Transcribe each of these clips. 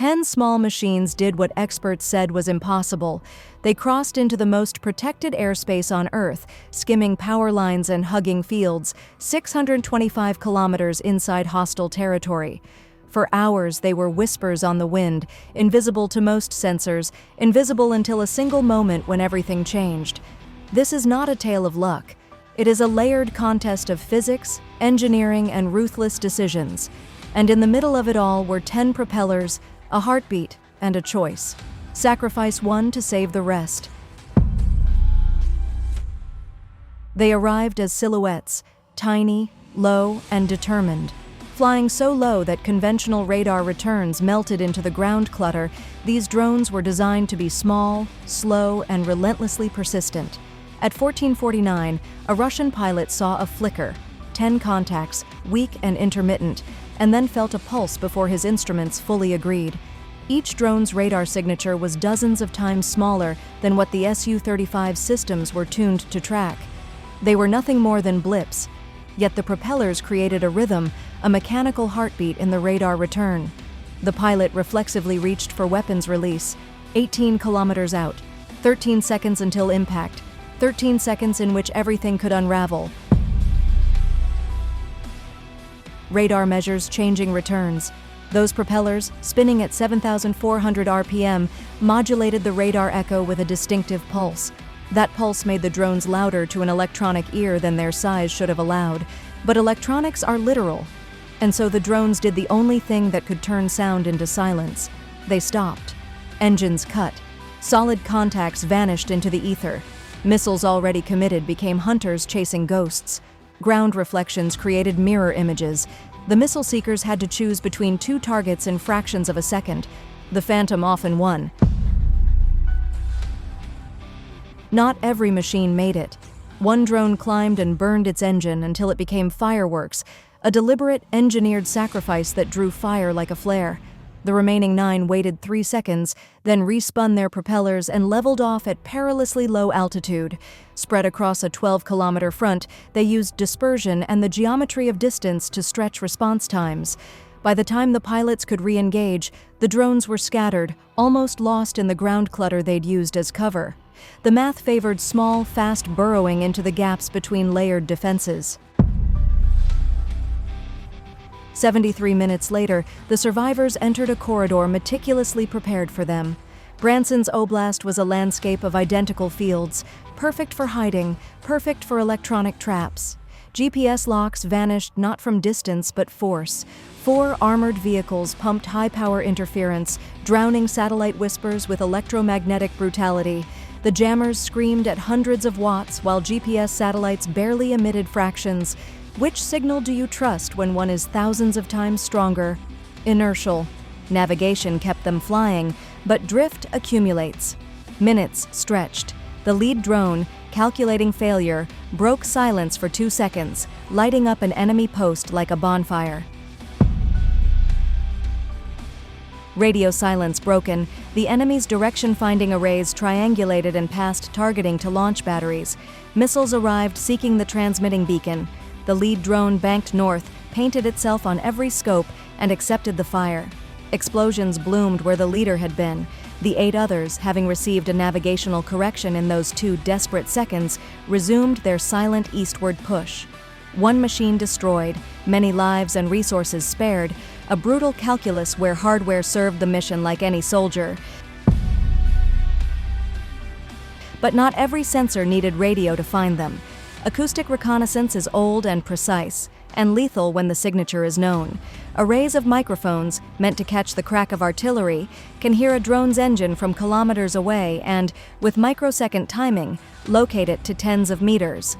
10 small machines did what experts said was impossible. They crossed into the most protected airspace on Earth, skimming power lines and hugging fields, 625 kilometers inside hostile territory. For hours, they were whispers on the wind, invisible to most sensors, invisible until a single moment when everything changed. This is not a tale of luck. It is a layered contest of physics, engineering, and ruthless decisions. And in the middle of it all were 10 propellers, a heartbeat, and a choice. Sacrifice one to save the rest. They arrived as silhouettes, tiny, low, and determined. Flying so low that conventional radar returns melted into the ground clutter, these drones were designed to be small, slow, and relentlessly persistent. At 14:49, a Russian pilot saw a flicker, 10 contacts, weak and intermittent, and then felt a pulse before his instruments fully agreed. Each drone's radar signature was dozens of times smaller than what the Su-35 systems were tuned to track. They were nothing more than blips, yet the propellers created a rhythm, a mechanical heartbeat in the radar return. The pilot reflexively reached for weapons release, 18 kilometers out, 13 seconds until impact, 13 seconds in which everything could unravel. Radar measures changing returns. Those propellers, spinning at 7,400 RPM, modulated the radar echo with a distinctive pulse. That pulse made the drones louder to an electronic ear than their size should have allowed. But electronics are literal, and so the drones did the only thing that could turn sound into silence. They stopped. Engines cut. Solid contacts vanished into the ether. Missiles already committed became hunters chasing ghosts. Ground reflections created mirror images. The missile seekers had to choose between two targets in fractions of a second. The Phantom often won. Not every machine made it. One drone climbed and burned its engine until it became fireworks, a deliberate, engineered sacrifice that drew fire like a flare. The remaining 9 waited 3 seconds, then respun their propellers and leveled off at perilously low altitude. Spread across a 12-kilometer front, they used dispersion and the geometry of distance to stretch response times. By the time the pilots could re-engage, the drones were scattered, almost lost in the ground clutter they'd used as cover. The math favored small, fast burrowing into the gaps between layered defenses. 73 minutes later, the survivors entered a corridor meticulously prepared for them. Branson's Oblast was a landscape of identical fields, perfect for hiding, perfect for electronic traps. GPS locks vanished not from distance but force. 4 armored vehicles pumped high-power interference, drowning satellite whispers with electromagnetic brutality. The jammers screamed at hundreds of watts while GPS satellites barely emitted fractions. Which signal do you trust when one is thousands of times stronger? Inertial. Navigation kept them flying, but drift accumulates. Minutes stretched. The lead drone, calculating failure, broke silence for 2 seconds, lighting up an enemy post like a bonfire. Radio silence broken, the enemy's direction-finding arrays triangulated and passed targeting to launch batteries. Missiles arrived seeking the transmitting beacon. The lead drone banked north, painted itself on every scope, and accepted the fire. Explosions bloomed where the leader had been. The 8 others, having received a navigational correction in those 2 desperate seconds, resumed their silent eastward push. 1 machine destroyed, many lives and resources spared, a brutal calculus where hardware served the mission like any soldier. But not every sensor needed radio to find them. Acoustic reconnaissance is old and precise, and lethal when the signature is known. Arrays of microphones, meant to catch the crack of artillery, can hear a drone's engine from kilometers away and, with microsecond timing, locate it to tens of meters.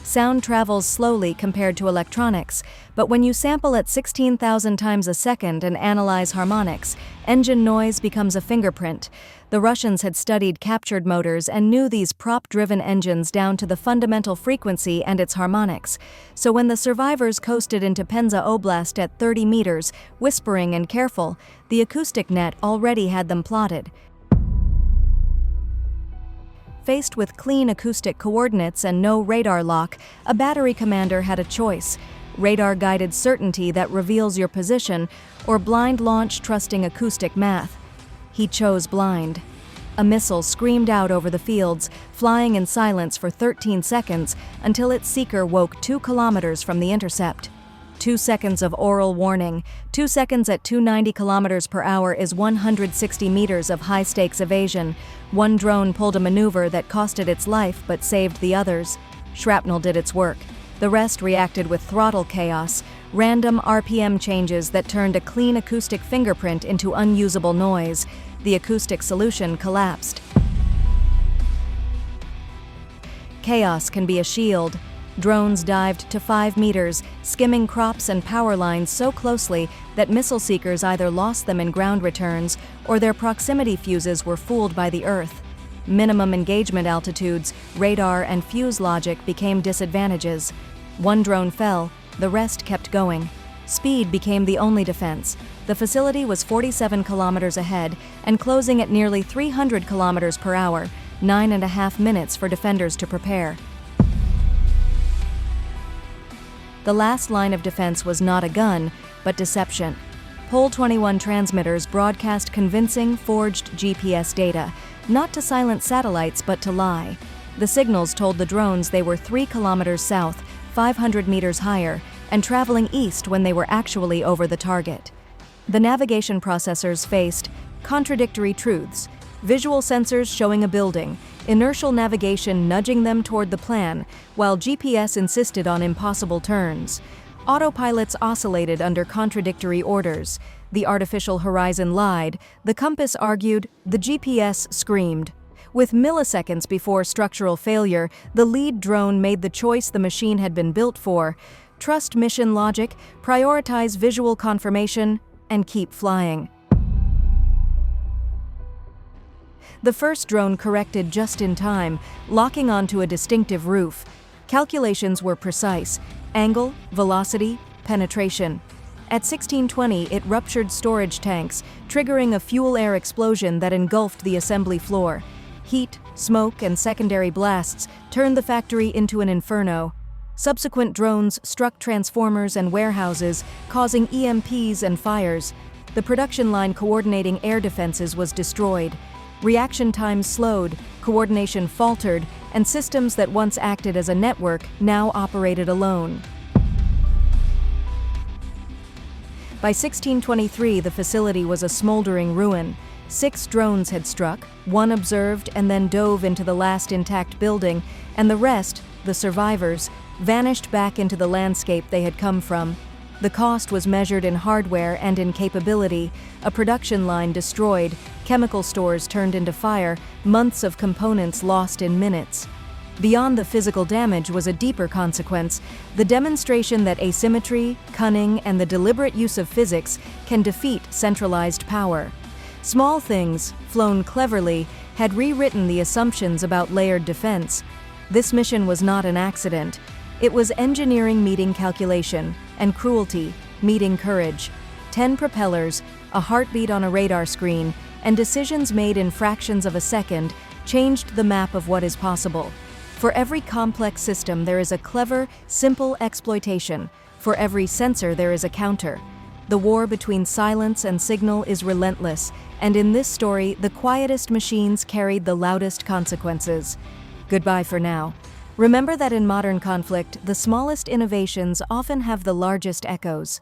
Sound travels slowly compared to electronics, but when you sample at 16,000 times a second and analyze harmonics, engine noise becomes a fingerprint. The Russians had studied captured motors and knew these prop-driven engines down to the fundamental frequency and its harmonics. So when the survivors coasted into Penza Oblast at 30 meters, whispering and careful, the acoustic net already had them plotted. Faced with clean acoustic coordinates and no radar lock, a battery commander had a choice: radar-guided certainty that reveals your position, or blind launch trusting acoustic math. He chose blind. A missile screamed out over the fields, flying in silence for 13 seconds until its seeker woke 2 kilometers from the intercept. 2 seconds of oral warning. 2 seconds at 290 kilometers per hour is 160 meters of high-stakes evasion. One drone pulled a maneuver that costed its life but saved the others. Shrapnel did its work. The rest reacted with throttle chaos, random RPM changes that turned a clean acoustic fingerprint into unusable noise. The acoustic solution collapsed. Chaos can be a shield. Drones dived to 5 meters, skimming crops and power lines so closely that missile seekers either lost them in ground returns or their proximity fuses were fooled by the Earth. Minimum engagement altitudes, radar, and fuse logic became disadvantages. One drone fell, the rest kept going. Speed became the only defense. The facility was 47 kilometers ahead and closing at nearly 300 kilometers per hour, 9.5 minutes for defenders to prepare. The last line of defense was not a gun, but deception. Pole 21 transmitters broadcast convincing, forged GPS data, not to silence satellites but to lie. The signals told the drones they were 3 kilometers south, 500 meters higher, and traveling east when they were actually over the target. The navigation processors faced contradictory truths: visual sensors showing a building, inertial navigation nudging them toward the plan, while GPS insisted on impossible turns. Autopilots oscillated under contradictory orders. The artificial horizon lied, the compass argued, the GPS screamed. With milliseconds before structural failure, the lead drone made the choice the machine had been built for: trust mission logic, prioritize visual confirmation, and keep flying. The first drone corrected just in time, locking onto a distinctive roof. Calculations were precise: angle, velocity, penetration. At 1620, it ruptured storage tanks, triggering a fuel-air explosion that engulfed the assembly floor. Heat, smoke, and secondary blasts turned the factory into an inferno. Subsequent drones struck transformers and warehouses, causing EMPs and fires. The production line coordinating air defenses was destroyed. Reaction times slowed, coordination faltered, and systems that once acted as a network now operated alone. By 1623, the facility was a smoldering ruin. 6 drones had struck, 1 observed and then dove into the last intact building, and the rest, the survivors, vanished back into the landscape they had come from. The cost was measured in hardware and in capability: a production line destroyed, chemical stores turned into fire, months of components lost in minutes. Beyond the physical damage was a deeper consequence: the demonstration that asymmetry, cunning, and the deliberate use of physics can defeat centralized power. Small things, flown cleverly, had rewritten the assumptions about layered defense. This mission was not an accident. It was engineering meeting calculation, and cruelty meeting courage. 10 propellers, a heartbeat on a radar screen, and decisions made in fractions of a second changed the map of what is possible. For every complex system, there is a clever, simple exploitation. For every sensor, there is a counter. The war between silence and signal is relentless, and in this story, the quietest machines carried the loudest consequences. Goodbye for now. Remember that in modern conflict, the smallest innovations often have the largest echoes.